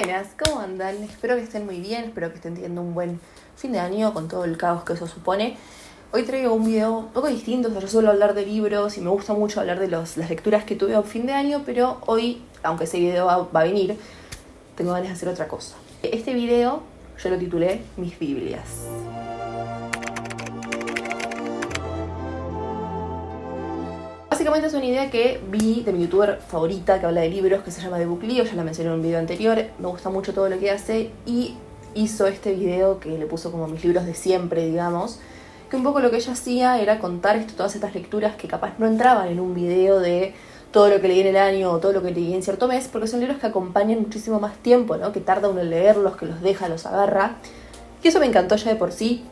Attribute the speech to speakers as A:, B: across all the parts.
A: Buenas, ¿cómo andan? Espero que estén muy bien, espero que estén teniendo un buen fin de año con todo el caos que eso supone. Hoy traigo un video un poco distinto, yo suelo hablar de libros y me gusta mucho hablar de las lecturas que tuve a fin de año, pero hoy, aunque ese video va a venir, tengo ganas de hacer otra cosa. Este video yo lo titulé Mis Biblias. Básicamente es una idea que vi de mi youtuber favorita que habla de libros, que se llama The Book Leo, ya la mencioné en un video anterior, me gusta mucho todo lo que hace y hizo este video que le puso como mis libros de siempre, digamos, que un poco lo que ella hacía era contar todas estas lecturas que capaz no entraban en un video de todo lo que leí en el año o todo lo que leí en cierto mes, porque son libros que acompañan muchísimo más tiempo, ¿no? Que tarda uno en leerlos, que los deja, los agarra, y eso me encantó ya de por sí,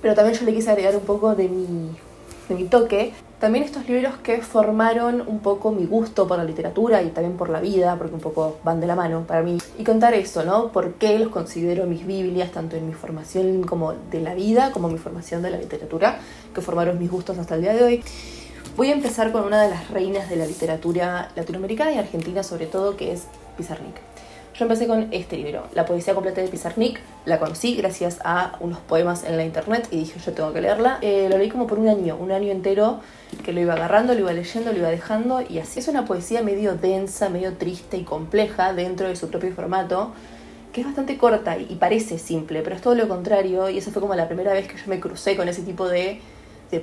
A: pero también yo le quise agregar un poco de mi toque. También estos libros que formaron un poco mi gusto por la literatura y también por la vida, porque un poco van de la mano para mí. Y contar eso, ¿no? Por qué los considero mis Biblias, tanto en mi formación como de la vida, como mi formación de la literatura, que formaron mis gustos hasta el día de hoy. Voy a empezar con una de las reinas de la literatura latinoamericana y argentina sobre todo, que es Pizarnik. Yo empecé con este libro, La poesía completa de Pizarnik. La conocí gracias a unos poemas en la internet y dije, yo tengo que leerla. Lo leí como por un año entero, que lo iba agarrando, lo iba leyendo, lo iba dejando y así. Es una poesía medio densa, medio triste y compleja dentro de su propio formato, que es bastante corta y parece simple, pero es todo lo contrario, y esa fue como la primera vez que yo me crucé con ese tipo de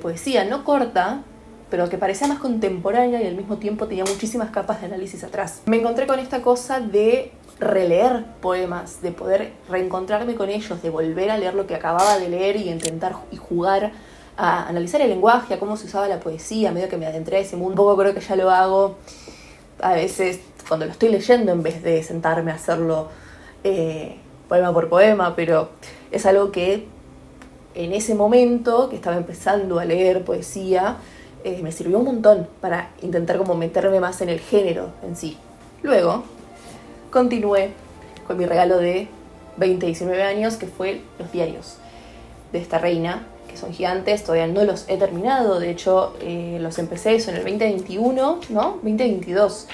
A: poesía, no corta, pero que parecía más contemporánea y al mismo tiempo tenía muchísimas capas de análisis atrás. Me encontré con esta cosa de releer poemas, de poder reencontrarme con ellos, de volver a leer lo que acababa de leer y intentar y jugar a analizar el lenguaje, a cómo se usaba la poesía, medio que me adentré a ese mundo. Un poco creo que ya lo hago a veces cuando lo estoy leyendo en vez de sentarme a hacerlo poema por poema, pero es algo que en ese momento que estaba empezando a leer poesía me sirvió un montón para intentar como meterme más en el género en sí. Luego continué con mi regalo de 20-19 años, que fue los diarios de esta reina, que son gigantes, todavía no los he terminado, de hecho los empecé eso en el 2021, ¿no? 2022,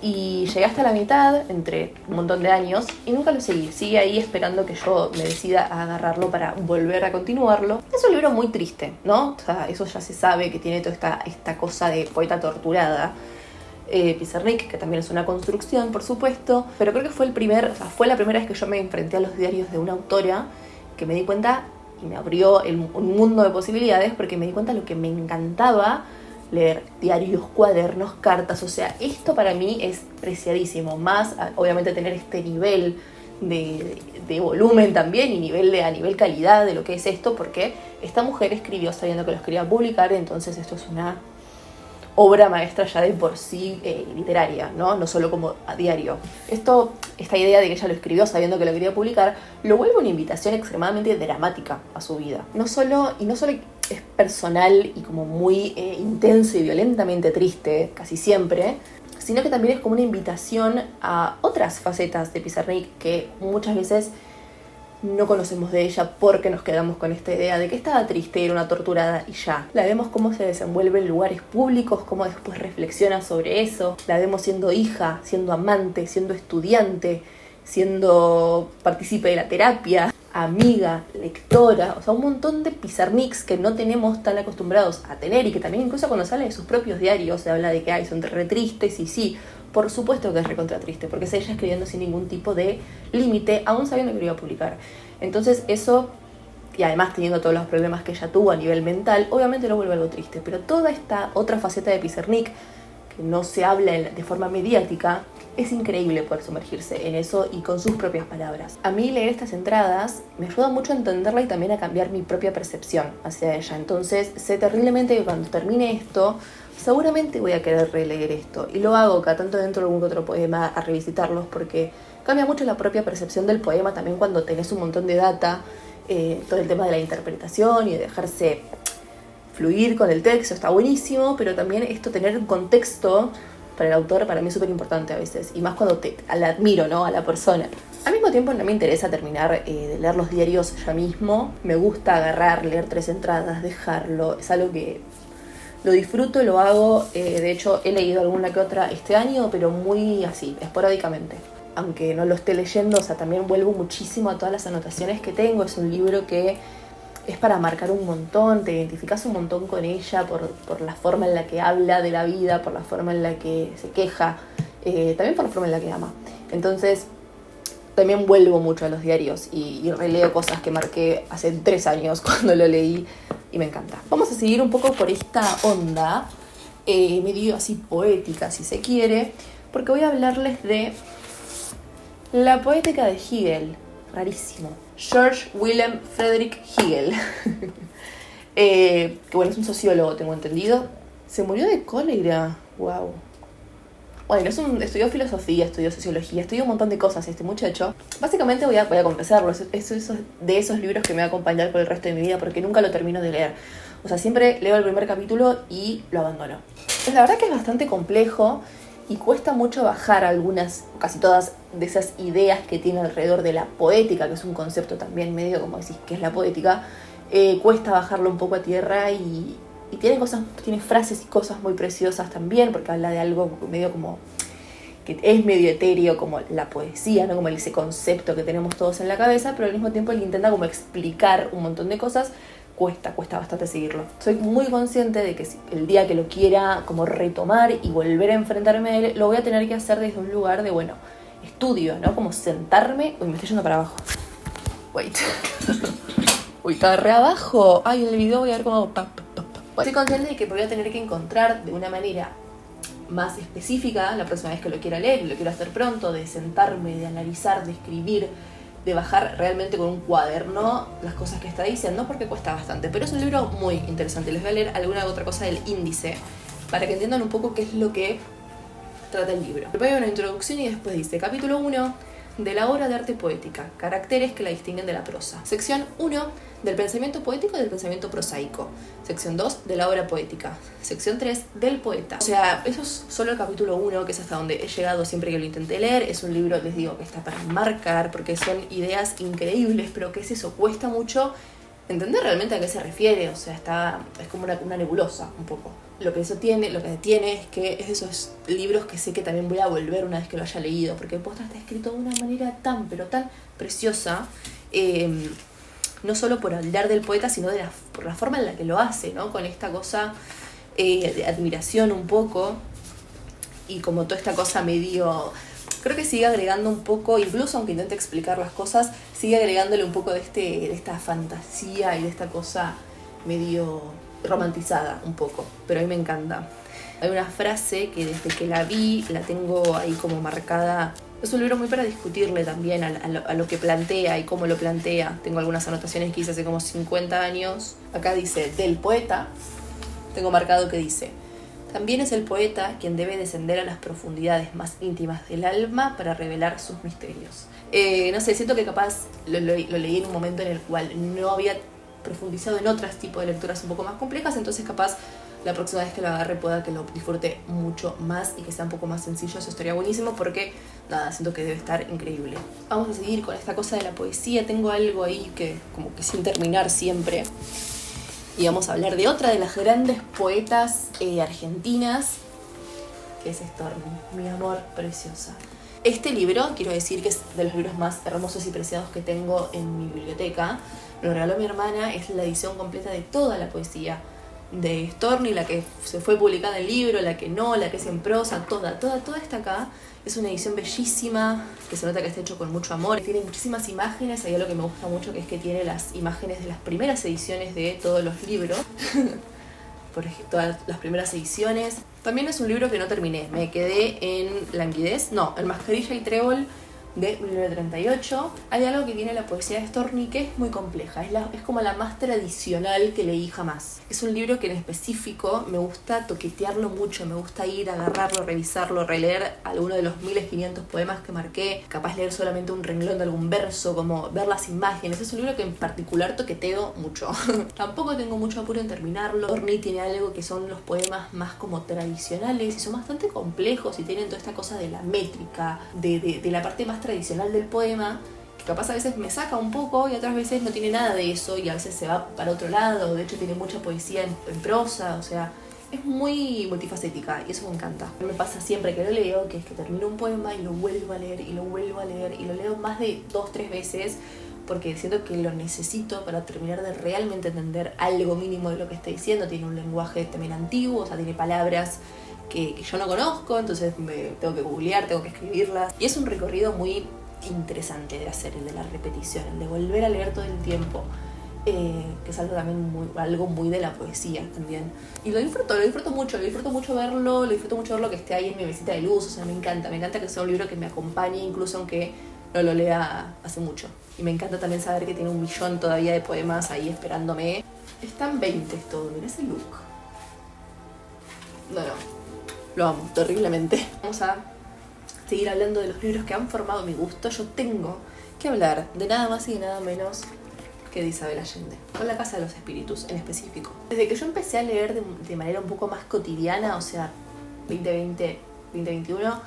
A: y llegué hasta la mitad, entre un montón de años, y nunca lo seguí. Sigue ahí esperando que yo me decida a agarrarlo para volver a continuarlo. Es un libro muy triste, ¿no? O sea, eso ya se sabe, que tiene toda esta cosa de poeta torturada. Pizarnik, que también es una construcción, por supuesto, pero creo que fue la primera vez que yo me enfrenté a los diarios de una autora, que me di cuenta y me abrió un mundo de posibilidades, porque me di cuenta de lo que me encantaba leer: diarios, cuadernos, cartas. O sea, esto para mí es preciadísimo, más obviamente tener este nivel de volumen también y a nivel calidad de lo que es esto, porque esta mujer escribió sabiendo que lo quería publicar, entonces esto es una obra maestra ya de por sí literaria, ¿no? No solo como a diario. Esta idea de que ella lo escribió sabiendo que lo quería publicar, lo vuelve una invitación extremadamente dramática a su vida. No solo es personal y como muy intenso y violentamente triste, casi siempre, sino que también es como una invitación a otras facetas de Pizarnik que muchas veces no conocemos de ella, porque nos quedamos con esta idea de que estaba triste, era una torturada y ya. La vemos cómo se desenvuelve en lugares públicos, cómo después reflexiona sobre eso. La vemos siendo hija, siendo amante, siendo estudiante, siendo partícipe de la terapia, amiga, lectora. O sea, un montón de Pizarniks que no tenemos tan acostumbrados a tener, y que también incluso cuando sale de sus propios diarios se habla de que son re tristes, y sí, por supuesto que es recontra triste, porque es ella escribiendo sin ningún tipo de límite, aún sabiendo que lo iba a publicar. Entonces eso, y además teniendo todos los problemas que ella tuvo a nivel mental, obviamente lo vuelve algo triste. Pero toda esta otra faceta de Pizarnik, que no se habla de forma mediática, es increíble poder sumergirse en eso y con sus propias palabras. A mí leer estas entradas me ayuda mucho a entenderla y también a cambiar mi propia percepción hacia ella. Entonces sé terriblemente que cuando termine esto, seguramente voy a querer releer esto, y lo hago cada tanto dentro de algún otro poema a revisitarlos, porque cambia mucho la propia percepción del poema también cuando tenés un montón de data, todo el tema de la interpretación y de dejarse fluir con el texto está buenísimo, pero también tener un contexto para el autor para mí es súper importante a veces, y más cuando la admiro, ¿no? A la persona. Al mismo tiempo no me interesa terminar de leer los diarios ya mismo. Me gusta leer 3 entradas, dejarlo, es algo que lo disfruto, lo hago. De hecho he leído alguna que otra este año, pero muy así, esporádicamente. aunque no lo esté leyendo, o sea, también vuelvo muchísimo a todas las anotaciones que tengo. Es un libro que es para marcar un montón, te identificas un montón con ella por la forma en la que habla de la vida, por la forma en la que se queja, también por la forma en la que ama. Entonces, también vuelvo mucho a los diarios y releo cosas que marqué hace 3 años cuando lo leí y me encanta. Vamos a seguir un poco por esta onda, medio así poética si se quiere, porque voy a hablarles de la poética de Hegel, rarísimo. George Wilhelm Friedrich Hegel, que bueno, es un sociólogo, tengo entendido. Se murió de cólera, wow. Bueno, estudió filosofía, estudió sociología, estudió un montón de cosas este muchacho. Básicamente voy a confesarlo, es de esos libros que me va a acompañar por el resto de mi vida porque nunca lo termino de leer. O sea, siempre leo el primer capítulo y lo abandono. Pues la verdad que es bastante complejo y cuesta mucho bajar algunas, casi todas, de esas ideas que tiene alrededor de la poética, que es un concepto también medio como decís que es la poética. Cuesta bajarlo un poco a tierra y tiene frases y cosas muy preciosas también, porque habla de algo medio como que es medio etéreo, como la poesía, ¿no? Como ese concepto que tenemos todos en la cabeza, pero al mismo tiempo él intenta como explicar un montón de cosas. Cuesta bastante seguirlo. Soy muy consciente de que si el día que lo quiera como retomar y volver a enfrentarme a él, lo voy a tener que hacer desde un lugar de, bueno, estudio, ¿no? Como sentarme. Uy, me estoy yendo para abajo. Wait. Uy, está re abajo. Ay, en el video voy a ver cómo... Bueno, estoy consciente de que voy a tener que encontrar de una manera más específica la próxima vez que lo quiera leer, y lo quiero hacer pronto, de sentarme, de analizar, de escribir, de bajar realmente con un cuaderno las cosas que está diciendo, porque cuesta bastante. Pero es un libro muy interesante. Les voy a leer alguna otra cosa del índice para que entiendan un poco qué es lo que trata el libro. Primero hay una introducción y después dice: capítulo 1 de la obra de arte poética, caracteres que la distinguen de la prosa. Sección 1 del pensamiento poético y del pensamiento prosaico. Sección 2 de la obra poética. Sección 3 del poeta. O sea, eso es solo el capítulo 1, que es hasta donde he llegado siempre que lo intenté leer. Es un libro, les digo, que está para marcar, porque son ideas increíbles, pero que es eso, cuesta mucho entender realmente a qué se refiere. O sea, es como una nebulosa un poco. Lo que tiene es que es de esos libros que sé que también voy a volver una vez que lo haya leído, porque el posta está escrito de una manera tan, pero tan preciosa, no solo por hablar del poeta, sino por la forma en la que lo hace, ¿no? Con esta cosa de admiración un poco, y como toda esta cosa medio... Creo que sigue agregando un poco, incluso aunque intente explicar las cosas, sigue agregándole un poco de esta fantasía y de esta cosa medio romantizada un poco, pero a mí me encanta. Hay una frase que desde que la vi la tengo ahí como marcada. Es un libro muy para discutirle también a lo que plantea y cómo lo plantea. Tengo algunas anotaciones que hice hace como 50 años. Acá dice, del poeta, tengo marcado que dice: también es el poeta quien debe descender a las profundidades más íntimas del alma para revelar sus misterios. No sé, siento que capaz lo leí en un momento en el cual no había profundizado en otros tipos de lecturas un poco más complejas, entonces capaz la próxima vez que lo agarre pueda que lo disfrute mucho más y que sea un poco más sencillo. Eso estaría buenísimo porque, nada, siento que debe estar increíble. Vamos a seguir con esta cosa de la poesía. Tengo algo ahí que como que sin terminar siempre. Y vamos a hablar de otra de las grandes poetas argentinas, que es Storni, mi amor preciosa. Este libro, quiero decir que es de los libros más hermosos y preciados que tengo en mi biblioteca. Me lo regaló mi hermana, es la edición completa de toda la poesía de Storni, la que se fue publicada en el libro, la que no, la que es en prosa, toda está acá. Es una edición bellísima, que se nota que está hecho con mucho amor. Tiene muchísimas imágenes, hay algo que me gusta mucho, que es que tiene las imágenes de las primeras ediciones de todos los libros. Por ejemplo, todas las primeras ediciones. También es un libro que no terminé, me quedé en Languidez, en Mascarilla y Trébol de 1938. Hay algo que tiene la poesía de Storni que es muy compleja, es como la más tradicional que leí jamás. Es un libro que en específico me gusta toquetearlo mucho, me gusta ir, agarrarlo, revisarlo, releer alguno de los 1500 poemas que marqué, capaz leer solamente un renglón de algún verso, como ver las imágenes. Es un libro que en particular toqueteo mucho. Tampoco tengo mucho apuro en terminarlo. Storni tiene algo que son los poemas más como tradicionales y son bastante complejos y tienen toda esta cosa de la métrica, de la parte más tradicional del poema, que capaz a veces me saca un poco y otras veces no tiene nada de eso y a veces se va para otro lado. De hecho tiene mucha poesía en prosa, o sea, Es muy multifacética y eso me encanta. Me pasa siempre que lo leo, que es que termino un poema y lo vuelvo a leer y lo vuelvo a leer y lo leo más de 2-3 veces porque siento que lo necesito para terminar de realmente entender algo mínimo de lo que está diciendo. Tiene un lenguaje también antiguo, o sea, tiene palabras que yo no conozco, entonces me tengo que googlear, tengo que escribirlas. Y es un recorrido muy interesante de hacer, el de la repetición, el de volver a leer todo el tiempo. Que es algo también algo muy de la poesía también. Y lo disfruto mucho verlo, que esté ahí en mi mesita de luz, o sea, me encanta que sea un libro que me acompañe incluso aunque no lo lea hace mucho. Y me encanta también saber que tiene 1 millón todavía de poemas ahí esperándome. Están 20 todo, mira ese look. No, lo amo terriblemente. Vamos a seguir hablando de los libros que han formado mi gusto. Yo tengo que hablar de nada más y de nada menos que de Isabel Allende, con La Casa de los Espíritus en específico. Desde que yo empecé a leer de manera un poco más cotidiana, o sea, 2020, 2021,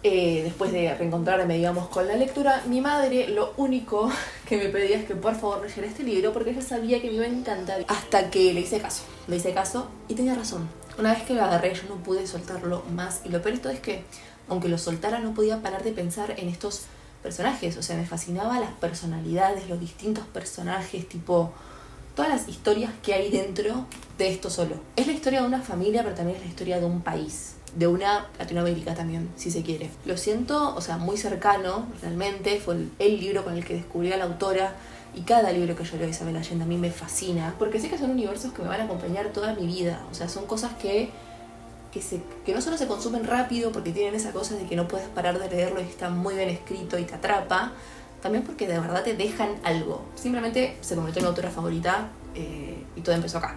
A: después de reencontrarme, digamos, con la lectura, mi madre lo único que me pedía es que por favor leyera este libro porque ella sabía que me iba a encantar. Hasta que le hice caso y tenía razón. Una vez que lo agarré yo no pude soltarlo más y lo peor de todo es que aunque lo soltara no podía parar de pensar en estos personajes, o sea, me fascinaban las personalidades, los distintos personajes, tipo, todas las historias que hay dentro de esto solo. Es la historia de una familia, pero también es la historia de un país, de una Latinoamérica también, si se quiere. Lo siento, o sea, muy cercano, realmente, fue el libro con el que descubrí a la autora, y cada libro que yo leo de Isabel Allende a mí me fascina, porque sé que son universos que me van a acompañar toda mi vida, o sea, son cosas que no solo se consumen rápido porque tienen esa cosa de que no puedes parar de leerlo y está muy bien escrito y te atrapa, también porque de verdad te dejan algo. Simplemente se convirtió en mi autora favorita y todo empezó acá.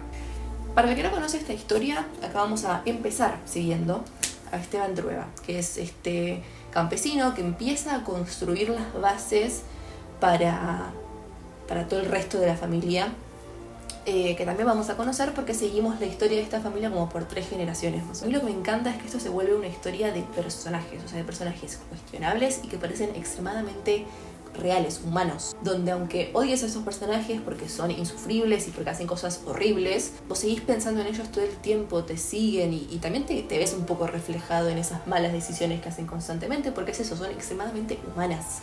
A: Para el que no conoce esta historia, acá vamos a empezar siguiendo a Esteban Trueba, que es este campesino que empieza a construir las bases para todo el resto de la familia, que también vamos a conocer porque seguimos la historia de esta familia como por 3 generaciones más o menos. A mí lo que me encanta es que esto se vuelve una historia de personajes, o sea, de personajes cuestionables y que parecen extremadamente reales, humanos, donde aunque odies a esos personajes porque son insufribles y porque hacen cosas horribles, vos seguís pensando en ellos todo el tiempo, te siguen y también te ves un poco reflejado en esas malas decisiones que hacen constantemente, porque es eso, son extremadamente humanas.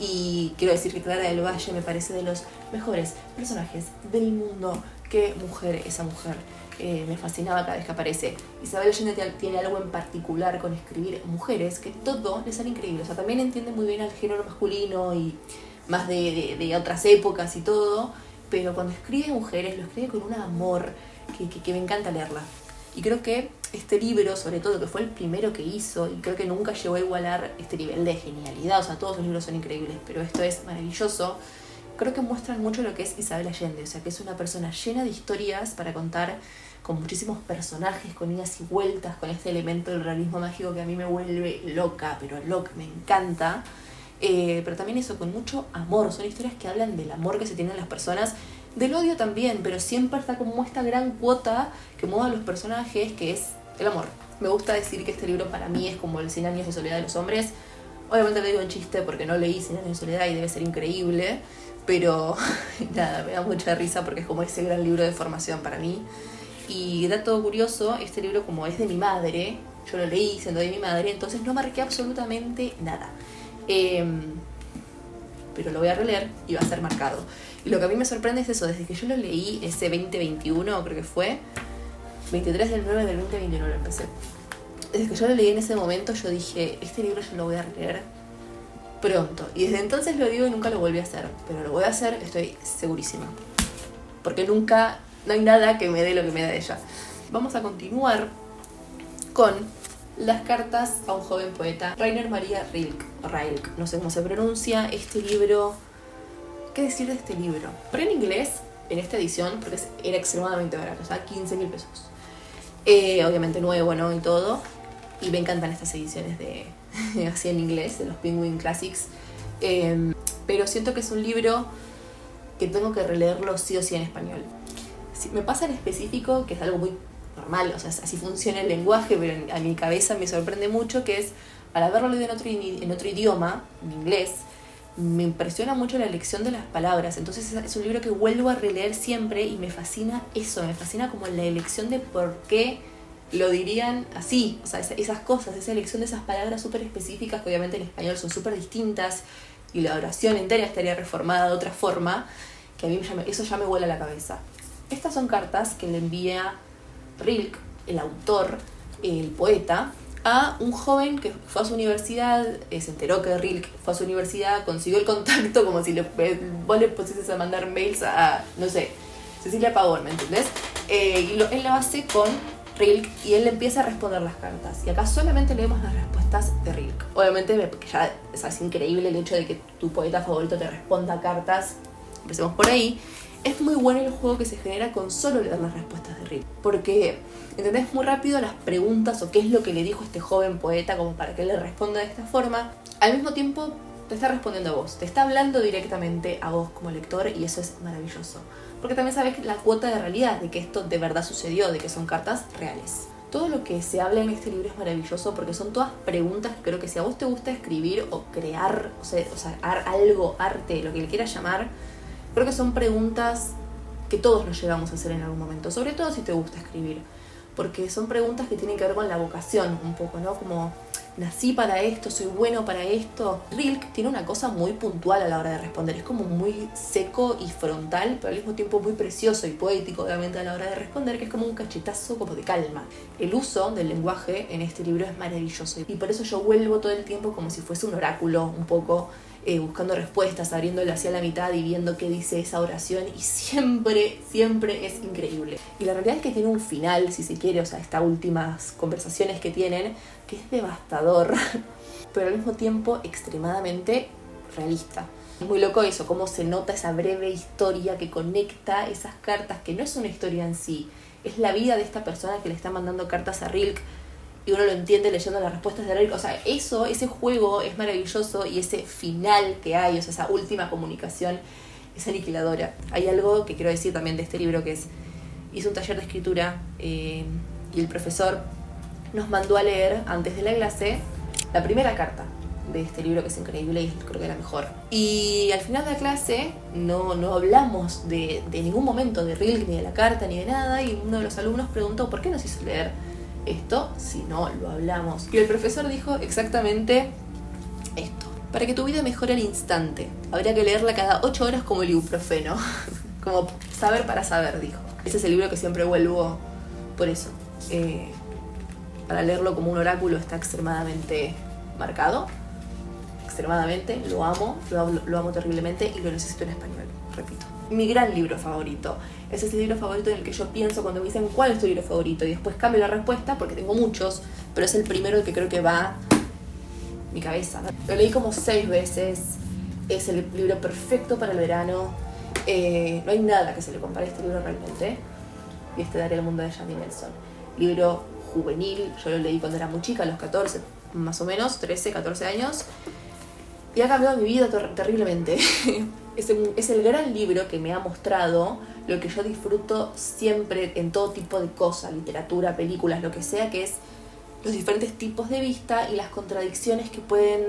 A: Y quiero decir que Clara del Valle me parece de los mejores personajes del mundo. Qué mujer esa mujer. Me fascinaba cada vez que aparece. Isabel Allende tiene algo en particular con escribir mujeres que todo le sale increíble. O sea, también entiende muy bien al género masculino y más de otras épocas y todo, pero cuando escribe mujeres lo escribe con un amor que me encanta leerla. Y creo que este libro, sobre todo, que fue el primero que hizo, y creo que nunca llegó a igualar este nivel de genialidad, o sea, todos los libros son increíbles, pero esto es maravilloso, creo que muestran mucho lo que es Isabel Allende, o sea, que es una persona llena de historias para contar, con muchísimos personajes, con idas y vueltas, con este elemento del realismo mágico que a mí me vuelve loca, pero loca, me encanta, pero también eso, con mucho amor, son historias que hablan del amor que se tienen las personas, del odio también, pero siempre está como esta gran cuota que mueve a los personajes, que es el amor. Me gusta decir que este libro para mí es como el 100 años de soledad de los hombres. Obviamente lo digo en chiste porque no leí 100 años de soledad y debe ser increíble, pero nada, me da mucha risa porque es como ese gran libro de formación para mí. Y dato curioso, este libro como es de mi madre, yo lo leí siendo de mi madre, entonces no marqué absolutamente nada. Pero lo voy a releer y va a ser marcado. Y lo que a mí me sorprende es eso, desde que yo lo leí, ese 2021 creo que fue, 23 del 9 del 2021 lo empecé. Desde que yo lo leí en ese momento yo dije, este libro yo lo voy a releer pronto. Y desde entonces lo digo y nunca lo volví a hacer, pero lo voy a hacer, estoy segurísima. Porque nunca, no hay nada que me dé lo que me da ella. Vamos a continuar con Las cartas a un joven poeta, Rainer Maria Rilke, no sé cómo se pronuncia, este libro. ¿Qué decir de este libro? Pero en inglés, en esta edición, porque era extremadamente barato, o sea, 15.000 pesos. Obviamente nuevo, ¿no? Y todo. Y me encantan estas ediciones de así en inglés, de los Penguin Classics. Pero siento que es un libro que tengo que releerlo sí o sí en español. Me pasa en específico, que es algo muy normal, o sea, así funciona el lenguaje, pero a mi cabeza me sorprende mucho, que es, al haberlo leído en otro idioma, en inglés, me impresiona mucho la elección de las palabras. Entonces es un libro que vuelvo a releer siempre y me fascina eso, me fascina como la elección de por qué lo dirían así, o sea, esas cosas, esa elección de esas palabras súper específicas que obviamente en español son súper distintas y la oración entera estaría reformada de otra forma, que a mí eso ya me vuela la cabeza. Estas son cartas que le envía Rilke, el autor, el poeta, a un joven que fue a su universidad, se enteró que Rilke fue a su universidad, consiguió el contacto como si vos le pusieses a mandar mails a, no sé, Cecilia Pavón, ¿me entendés? Él lo hace con Rilke y él le empieza a responder las cartas. Y acá solamente leemos las respuestas de Rilke. Obviamente ya es increíble el hecho de que tu poeta favorito te responda cartas. Empecemos por ahí. Es muy bueno el juego que se genera con solo leer las respuestas de Rilke. Porque entendés muy rápido las preguntas o qué es lo que le dijo este joven poeta como para que él le responda de esta forma. Al mismo tiempo te está respondiendo a vos. Te está hablando directamente a vos como lector y eso es maravilloso. Porque también sabes la cuota de realidad de que esto de verdad sucedió, de que son cartas reales. Todo lo que se habla en este libro es maravilloso porque son todas preguntas que creo que si a vos te gusta escribir o crear, o sea algo, arte, lo que le quieras llamar, creo que son preguntas que todos nos llegamos a hacer en algún momento, sobre todo si te gusta escribir, porque son preguntas que tienen que ver con la vocación un poco, ¿no? Como, nací para esto, soy bueno para esto. Rilke tiene una cosa muy puntual a la hora de responder, es como muy seco y frontal, pero al mismo tiempo muy precioso y poético, obviamente, a la hora de responder, que es como un cachetazo como de calma. El uso del lenguaje en este libro es maravilloso y por eso yo vuelvo todo el tiempo como si fuese un oráculo, un poco buscando respuestas, abriéndole hacia la mitad y viendo qué dice esa oración, y siempre es increíble. Y la realidad es que tiene un final, si se quiere, o sea, estas últimas conversaciones que tienen, que es devastador, pero al mismo tiempo extremadamente realista. Es muy loco eso, cómo se nota esa breve historia que conecta esas cartas, que no es una historia en sí, es la vida de esta persona que le está mandando cartas a Rilke, y uno lo entiende leyendo las respuestas de Rilke. O sea, ese juego es maravilloso y ese final que hay, o sea, esa última comunicación es aniquiladora. Hay algo que quiero decir también de este libro, que es, hice un taller de escritura y el profesor nos mandó a leer antes de la clase la primera carta de este libro, que es increíble y creo que es la mejor. Y al final de la clase no hablamos de ningún momento de Rilke, ni de la carta, ni de nada, y uno de los alumnos preguntó ¿por qué nos hizo leer esto si no lo hablamos? Y el profesor dijo exactamente esto: para que tu vida mejore al instante, habría que leerla cada 8 horas como el ibuprofeno. Como saber para saber, dijo. Ese es el libro que siempre vuelvo por eso. Para leerlo como un oráculo está extremadamente marcado. Extremadamente, lo amo terriblemente y lo necesito en español, repito. Mi gran libro favorito. Es ese libro favorito en el que yo pienso cuando me dicen ¿cuál es tu libro favorito? Y después cambio la respuesta porque tengo muchos, pero es el primero el que creo que va mi cabeza. Lo leí como 6 veces, es el libro perfecto para el verano. No hay nada que se le compare a este libro realmente. Y este Daría el mundo de Janine Nelson. Libro juvenil, yo lo leí cuando era muy chica, a los 14, más o menos, 13, 14 años. Y ha cambiado mi vida terriblemente. Es el gran libro que me ha mostrado lo que yo disfruto siempre en todo tipo de cosas, literatura, películas, lo que sea, que es los diferentes tipos de vista y las contradicciones que pueden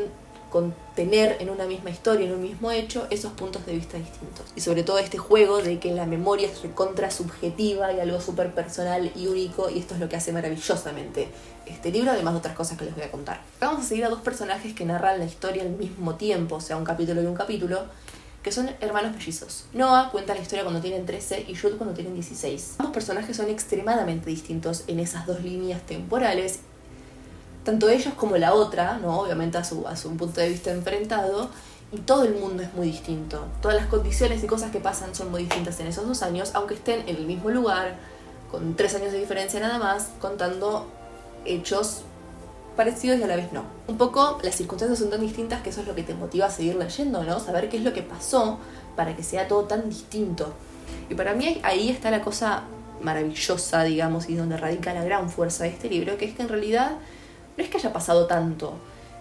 A: contener en una misma historia, en un mismo hecho, esos puntos de vista distintos. Y sobre todo este juego de que la memoria es recontra subjetiva y algo súper personal y único, y esto es lo que hace maravillosamente este libro, además de otras cosas que les voy a contar. Vamos a seguir a 2 personajes que narran la historia al mismo tiempo, o sea, un capítulo y un capítulo, que son hermanos mellizos. Noah cuenta la historia cuando tienen 13 y Jude cuando tienen 16. Ambos personajes son extremadamente distintos en esas 2 líneas temporales, tanto ellos como la otra, ¿no? Obviamente a su punto de vista enfrentado, y todo el mundo es muy distinto. Todas las condiciones y cosas que pasan son muy distintas en esos 2 años, aunque estén en el mismo lugar, con 3 años de diferencia nada más, contando hechos parecidos y a la vez no. Un poco las circunstancias son tan distintas que eso es lo que te motiva a seguir leyendo, ¿no? Saber qué es lo que pasó para que sea todo tan distinto. Y para mí ahí está la cosa maravillosa, digamos, y donde radica la gran fuerza de este libro, que es que en realidad no es que haya pasado tanto,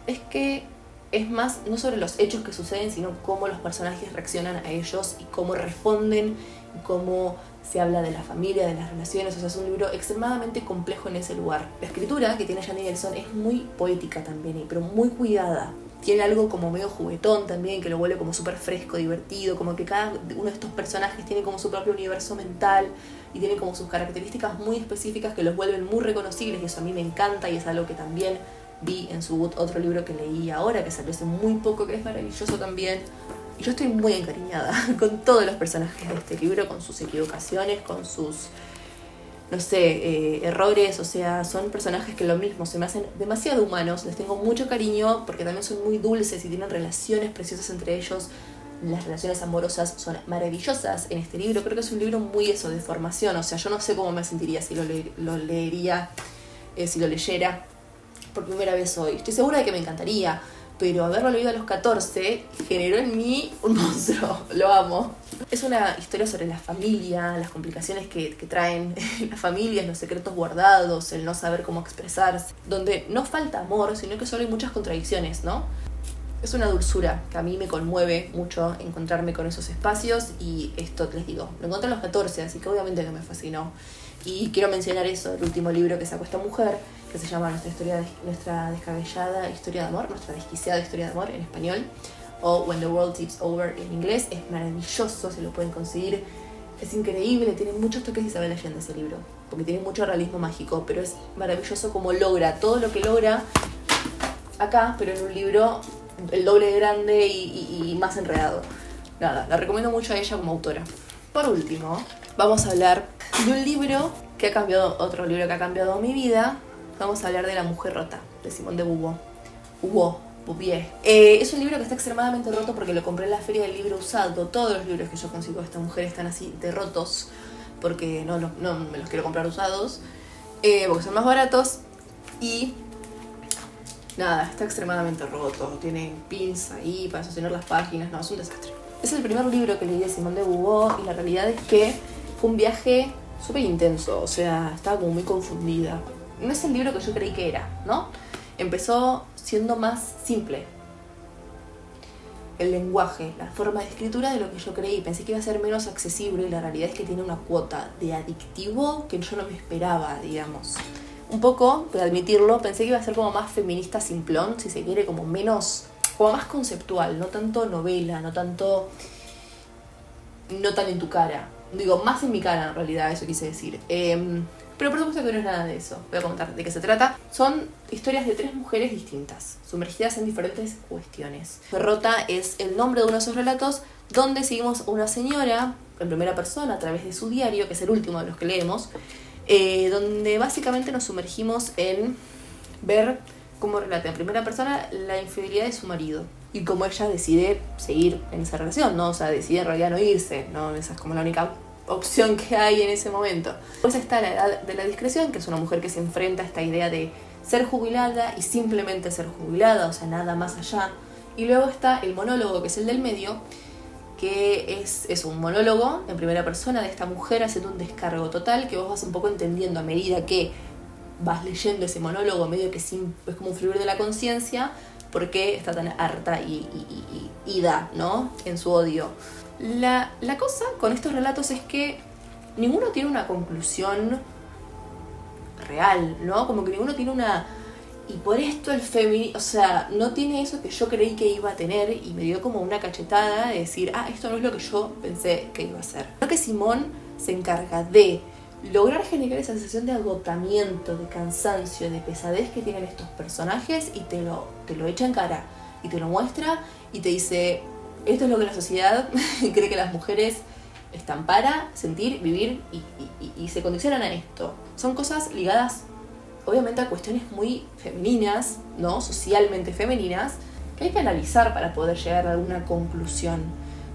A: es que es más no sobre los hechos que suceden, sino cómo los personajes reaccionan a ellos y cómo responden y cómo se habla de la familia, de las relaciones. O sea, es un libro extremadamente complejo en ese lugar. La escritura que tiene Janine Nelson es muy poética también, pero muy cuidada. tiene algo como medio juguetón también, que lo vuelve como súper fresco, divertido, como que cada uno de estos personajes tiene como su propio universo mental y tiene como sus características muy específicas que los vuelven muy reconocibles, y eso a mí me encanta, y es algo que también vi en su otro libro que leí ahora, que salió hace muy poco, que es maravilloso también. Y yo estoy muy encariñada con todos los personajes de este libro, con sus equivocaciones, con sus, no sé, errores. O sea, son personajes que lo mismo, se me hacen demasiado humanos, les tengo mucho cariño porque también son muy dulces y tienen relaciones preciosas entre ellos. Las relaciones amorosas son maravillosas en este libro. Creo que es un libro muy eso, de formación. O sea, yo no sé cómo me sentiría si lo leería, si lo leyera por primera vez hoy. Estoy segura de que me encantaría, pero haberlo leído a los 14 generó en mí un monstruo. Lo amo. Es una historia sobre la familia, las complicaciones que traen las familias, los secretos guardados, el no saber cómo expresarse, donde no falta amor, sino que solo hay muchas contradicciones, ¿no? Es una dulzura que a mí me conmueve mucho encontrarme con esos espacios, y esto les digo, lo encontré a los 14, así que obviamente que me fascinó. Y quiero mencionar eso, el último libro que sacó esta mujer, que se llama Nuestra descabellada historia de amor, Nuestra desquiciada historia de amor en español, o When the World Tips Over en inglés. Es maravilloso, se lo pueden conseguir, es increíble, tiene muchos toques de Isabel Allende ese libro, porque tiene mucho realismo mágico, pero es maravilloso como logra todo lo que logra acá, pero en un libro el doble de grande y más enredado. Nada, la recomiendo mucho a ella como autora. Por último, vamos a hablar de un libro que ha cambiado, otro libro que ha cambiado mi vida. Vamos a hablar de La mujer rota, de Simone de Beauvoir. Es un libro que está extremadamente roto porque lo compré en la feria del libro usado. Todos los libros que yo consigo de esta mujer están así de rotos, porque no me los quiero comprar usados, porque son más baratos. Y nada, está extremadamente roto, tiene pins ahí para sostener las páginas, no, es un desastre. Es el primer libro que leí de Simone de Beauvoir, y la realidad es que fue un viaje súper intenso, o sea, estaba como muy confundida. No es el libro que yo creí que era, ¿no? Empezó siendo más simple el lenguaje, la forma de escritura, de lo que yo creí. Pensé que iba a ser menos accesible, y la realidad es que tiene una cuota de adictivo que yo no me esperaba, digamos. Un poco, por admitirlo, pensé que iba a ser como más feminista simplón, si se quiere, como menos, como más conceptual, no tanto novela, no tan en tu cara. Digo, más en mi cara en realidad, eso quise decir. Pero por supuesto que no es nada de eso. Voy a contar de qué se trata. Son historias de 3 mujeres distintas, sumergidas en diferentes cuestiones. Rota es el nombre de uno de esos relatos, donde seguimos a una señora en primera persona a través de su diario, que es el último de los que leemos, donde básicamente nos sumergimos en ver cómo relata en primera persona la infidelidad de su marido y cómo ella decide seguir en esa relación, ¿no? O sea, decide en realidad no irse, ¿no? Esa es como la única opción que hay en ese momento. Pues está la edad de la discreción, que es una mujer que se enfrenta a esta idea de ser jubilada y simplemente ser jubilada, o sea, nada más allá. Y luego está el monólogo, que es el del medio, que es un monólogo en primera persona de esta mujer haciendo un descargo total, que vos vas un poco entendiendo a medida que vas leyendo ese monólogo, medio que es como un fluir de la conciencia, por qué está tan harta y ida, ¿no?, en su odio. La cosa con estos relatos es que ninguno tiene una conclusión real, ¿no? Como que ninguno tiene una... Y por esto el feminismo, o sea, no tiene eso que yo creí que iba a tener, y me dio como una cachetada de decir, esto no es lo que yo pensé que iba a ser. Creo que Simone se encarga de lograr generar esa sensación de agotamiento, de cansancio, de pesadez que tienen estos personajes, y te lo echa en cara, y te lo muestra, y te dice, esto es lo que la sociedad cree que las mujeres están para sentir, vivir, y se condicionan a esto. Son cosas ligadas obviamente a cuestiones muy femeninas, ¿no? Socialmente femeninas, que hay que analizar para poder llegar a alguna conclusión.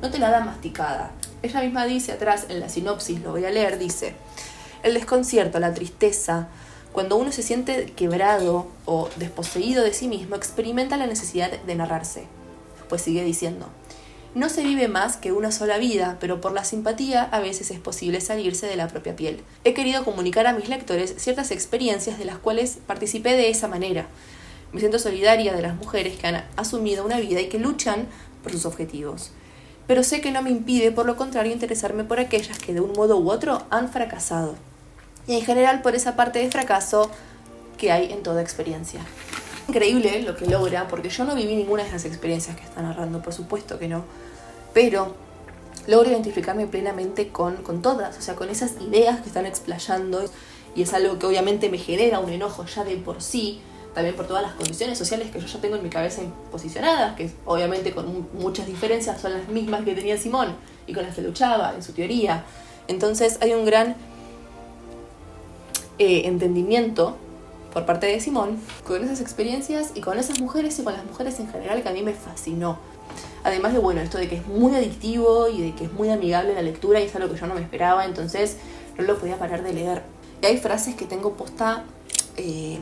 A: No te la da masticada. Ella misma dice atrás, en la sinopsis, lo voy a leer, dice: el desconcierto, la tristeza, cuando uno se siente quebrado o desposeído de sí mismo, experimenta la necesidad de narrarse. Pues sigue diciendo: no se vive más que una sola vida, pero por la simpatía a veces es posible salirse de la propia piel. He querido comunicar a mis lectores ciertas experiencias de las cuales participé de esa manera. Me siento solidaria de las mujeres que han asumido una vida y que luchan por sus objetivos. Pero sé que no me impide, por lo contrario, interesarme por aquellas que de un modo u otro han fracasado. Y en general por esa parte de fracaso que hay en toda experiencia. Increíble lo que logra, porque yo no viví ninguna de esas experiencias que está narrando, por supuesto que no, pero logro identificarme plenamente con todas, o sea, con esas ideas que están explayando, y es algo que obviamente me genera un enojo ya de por sí, también por todas las condiciones sociales que yo ya tengo en mi cabeza posicionadas, que obviamente con muchas diferencias son las mismas que tenía Simón y con las que luchaba en su teoría. Entonces hay un gran entendimiento por parte de Simón con esas experiencias y con esas mujeres y con las mujeres en general, que a mí me fascinó. Además de, bueno, esto de que es muy adictivo y de que es muy amigable la lectura, y es algo que yo no me esperaba, entonces no lo podía parar de leer. Y hay frases que tengo posta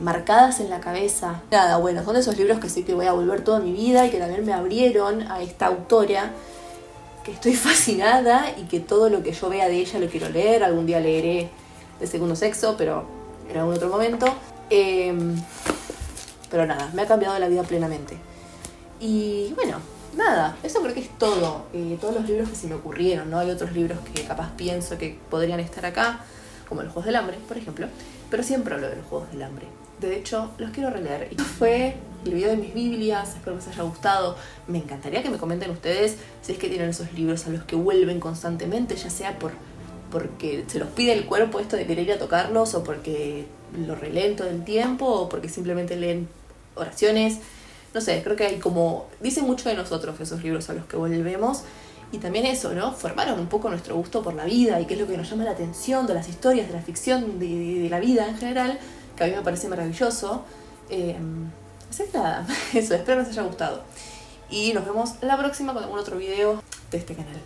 A: marcadas en la cabeza. Nada, bueno, son de esos libros que sé que voy a volver toda mi vida y que también me abrieron a esta autora, que estoy fascinada y que todo lo que yo vea de ella lo quiero leer. Algún día leeré De Segundo Sexo, pero en algún otro momento. Pero nada, me ha cambiado la vida plenamente. Y bueno, nada, eso creo que es todo. Todos los libros que se me ocurrieron, ¿no? Hay otros libros que capaz pienso que podrían estar acá, como Los Juegos del Hambre, por ejemplo. Pero siempre hablo de Los Juegos del Hambre. De hecho, los quiero releer. Y fue el video de mis Biblias, espero que les haya gustado. Me encantaría que me comenten ustedes si es que tienen esos libros a los que vuelven constantemente, ya sea porque se los pide el cuerpo esto de querer ir a tocarlos, o porque lo releen todo el tiempo, o porque simplemente leen oraciones. No sé, creo que hay como... Dicen mucho de nosotros esos libros a los que volvemos. Y también eso, ¿no? Formaron un poco nuestro gusto por la vida y qué es lo que nos llama la atención de las historias, de la ficción, de la vida en general, que a mí me parece maravilloso. Así que nada, eso, espero que les haya gustado. Y nos vemos la próxima con algún otro video de este canal.